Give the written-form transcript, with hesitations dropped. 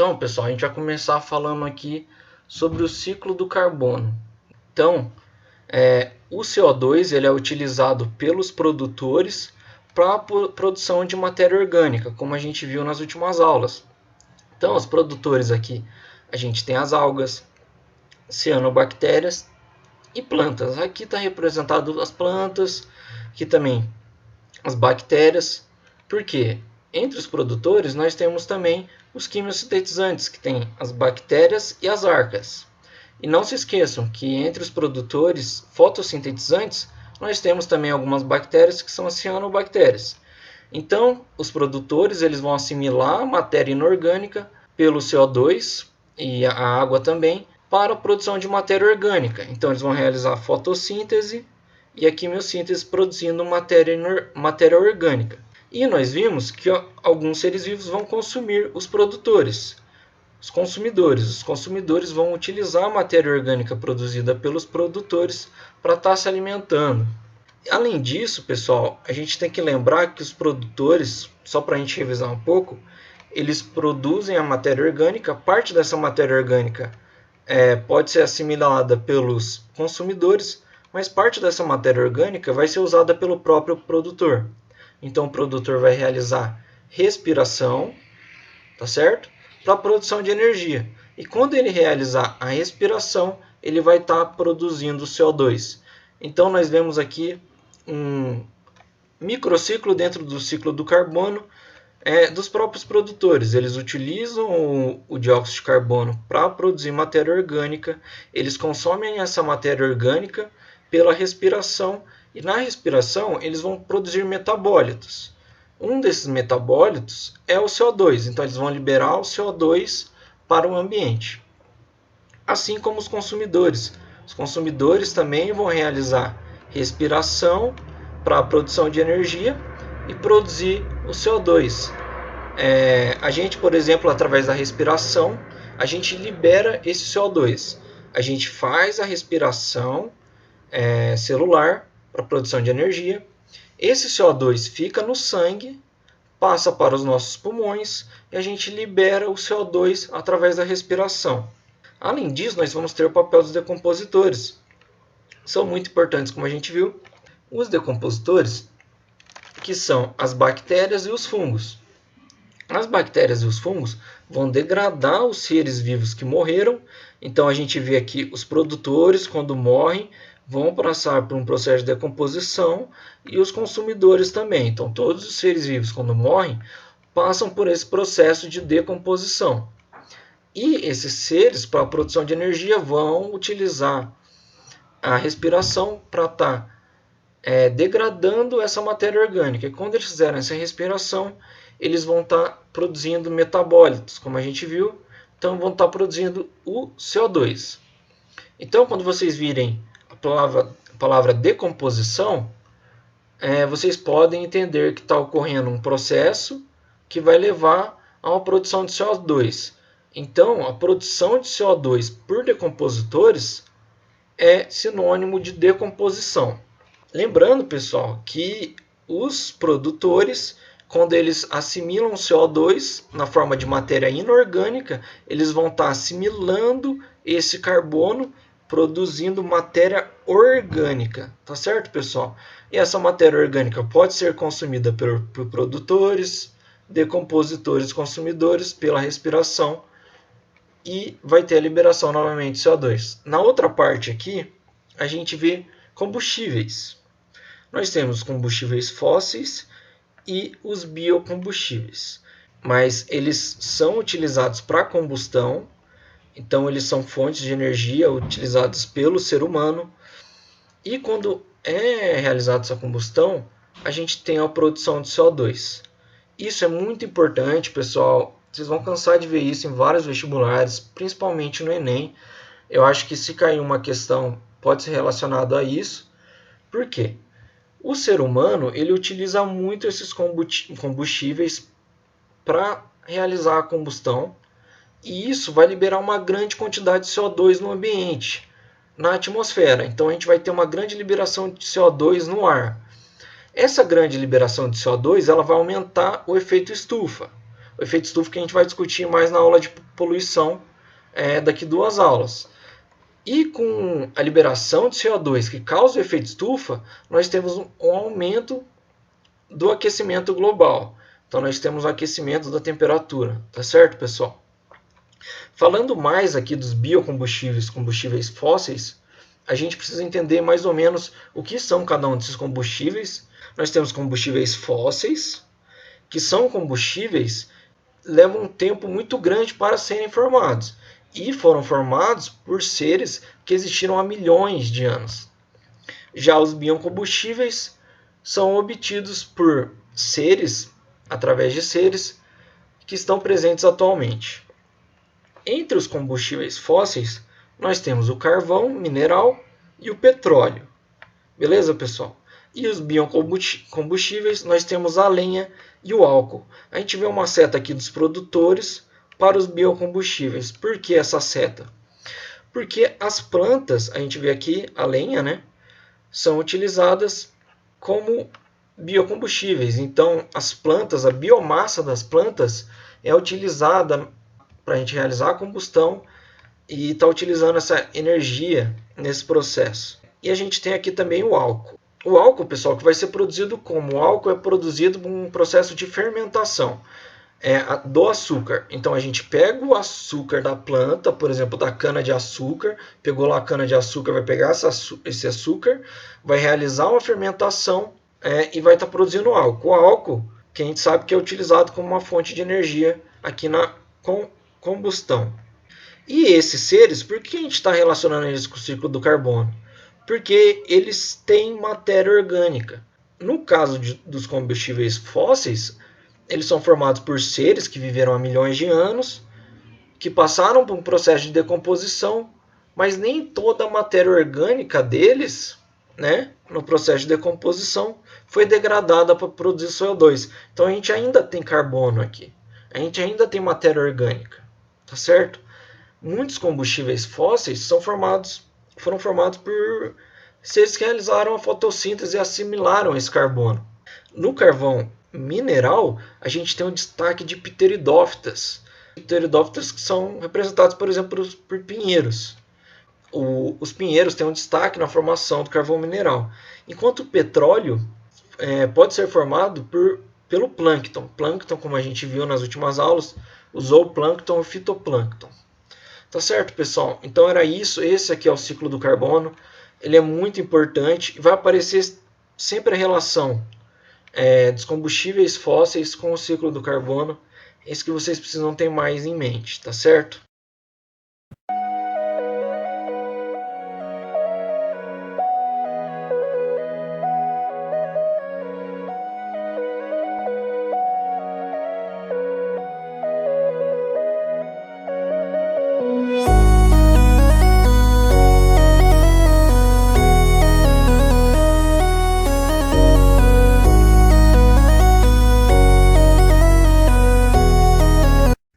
Então, pessoal, a gente vai começar falando aqui sobre o ciclo do carbono. Então, o CO2 ele é utilizado pelos produtores para a produção de matéria orgânica, como a gente viu nas últimas aulas. Então, os produtores aqui, a gente tem as algas, cianobactérias e plantas. Aqui está representado as plantas, aqui também as bactérias. Por quê? Entre os produtores, nós temos também os quimiosintetizantes, que tem as bactérias e as arcas. E não se esqueçam que entre os produtores fotossintetizantes, nós temos também algumas bactérias que são as cianobactérias. Então, os produtores eles vão assimilar a matéria inorgânica pelo CO2 e a água também para a produção de matéria orgânica. Então, eles vão realizar a fotossíntese e a quimiossíntese produzindo matéria orgânica. E nós vimos que alguns seres vivos vão consumir os produtores, os consumidores. Os consumidores vão utilizar a matéria orgânica produzida pelos produtores para estar se alimentando. Além disso, pessoal, a gente tem que lembrar que os produtores, só para a gente revisar um pouco, eles produzem a matéria orgânica. Parte dessa matéria orgânica pode ser assimilada pelos consumidores, mas parte dessa matéria orgânica vai ser usada pelo próprio produtor. Então, o produtor vai realizar respiração, tá certo? Para a produção de energia. E quando ele realizar a respiração, ele vai estar produzindo CO2. Então, nós vemos aqui um microciclo dentro do ciclo do carbono dos próprios produtores. Eles utilizam o dióxido de carbono para produzir matéria orgânica. Eles consomem essa matéria orgânica pela respiração. E na respiração, eles vão produzir metabólitos. Um desses metabólitos é o CO2. Então, eles vão liberar o CO2 para o ambiente. Assim como os consumidores. Os consumidores também vão realizar respiração para a produção de energia e produzir o CO2. A gente, por exemplo, através da respiração, a gente libera esse CO2. A gente faz a respiração celular para a produção de energia. Esse CO2 fica no sangue, passa para os nossos pulmões e a gente libera o CO2 através da respiração. Além disso, nós vamos ter o papel dos decompositores. São muito importantes, como a gente viu. Os decompositores, que são as bactérias e os fungos. As bactérias e os fungos vão degradar os seres vivos que morreram. Então, a gente vê aqui os produtores, quando morrem, vão passar por um processo de decomposição e os consumidores também. Então, todos os seres vivos, quando morrem, passam por esse processo de decomposição. E esses seres, para a produção de energia, vão utilizar a respiração para estar degradando essa matéria orgânica. E quando eles fizerem essa respiração, eles vão estar produzindo metabólitos, como a gente viu. Então, vão estar produzindo o CO2. Então, quando vocês virem a palavra decomposição, vocês podem entender que está ocorrendo um processo que vai levar a uma produção de CO2. Então, a produção de CO2 por decompositores é sinônimo de decomposição. Lembrando, pessoal, que os produtores, quando eles assimilam CO2 na forma de matéria inorgânica, eles vão estar assimilando esse carbono, produzindo matéria orgânica, tá certo, pessoal? E essa matéria orgânica pode ser consumida por produtores, decompositores, consumidores, pela respiração, e vai ter a liberação novamente de CO2. Na outra parte aqui, a gente vê combustíveis. Nós temos combustíveis fósseis e os biocombustíveis, mas eles são utilizados para combustão. Então, eles são fontes de energia utilizadas pelo ser humano. E quando é realizada essa combustão, a gente tem a produção de CO2. Isso é muito importante, pessoal. Vocês vão cansar de ver isso em vários vestibulares, principalmente no Enem. Eu acho que se cair uma questão, pode ser relacionado a isso. Por quê? O ser humano ele utiliza muito esses combustíveis para realizar a combustão. E isso vai liberar uma grande quantidade de CO2 no ambiente, na atmosfera. Então, a gente vai ter uma grande liberação de CO2 no ar. Essa grande liberação de CO2 ela vai aumentar o efeito estufa. O efeito estufa que a gente vai discutir mais na aula de poluição daqui 2 aulas. E com a liberação de CO2 que causa o efeito estufa, nós temos um aumento do aquecimento global. Então nós temos o aquecimento da temperatura, tá certo, pessoal? Falando mais aqui dos biocombustíveis, combustíveis fósseis, a gente precisa entender mais ou menos o que são cada um desses combustíveis. Nós temos combustíveis fósseis, que são combustíveis que levam um tempo muito grande para serem formados. E foram formados por seres que existiram há milhões de anos. Já os biocombustíveis são obtidos por seres, através de seres, que estão presentes atualmente. Entre os combustíveis fósseis, nós temos o carvão mineral e o petróleo. Beleza, pessoal? E os biocombustíveis, nós temos a lenha e o álcool. A gente vê uma seta aqui dos produtores para os biocombustíveis. Por que essa seta? Porque as plantas, a gente vê aqui a lenha, né, são utilizadas como biocombustíveis. Então, as plantas, a biomassa das plantas é utilizada para a gente realizar a combustão e está utilizando essa energia nesse processo. E a gente tem aqui também o álcool. O álcool, pessoal, que vai ser produzido como? O álcool é produzido por um processo de fermentação do açúcar. Então a gente pega o açúcar da planta, por exemplo, da cana de açúcar, pegou lá a cana de açúcar, vai pegar esse açúcar, vai realizar uma fermentação e vai estar produzindo álcool. O álcool, que a gente sabe que é utilizado como uma fonte de energia aqui na combustão. E esses seres, por que a gente está relacionando eles com o ciclo do carbono? Porque eles têm matéria orgânica. No caso dos combustíveis fósseis, eles são formados por seres que viveram há milhões de anos, que passaram por um processo de decomposição, mas nem toda a matéria orgânica deles, né, no processo de decomposição, foi degradada para produzir CO2. Então a gente ainda tem carbono aqui. A gente ainda tem matéria orgânica. Tá certo? Muitos combustíveis fósseis foram formados por seres que realizaram a fotossíntese e assimilaram esse carbono. No carvão mineral, a gente tem um destaque de pteridófitas. Pteridófitas que são representados, por exemplo, por pinheiros. Os pinheiros têm um destaque na formação do carvão mineral. Enquanto o petróleo pode ser formado pelo plâncton. Plâncton, como a gente viu nas últimas aulas, o zooplâncton e o fitoplâncton. Tá certo, pessoal? Então era isso. Esse aqui é o ciclo do carbono. Ele é muito importante e vai aparecer sempre a relação dos combustíveis fósseis com o ciclo do carbono. Esse que vocês precisam ter mais em mente, tá certo?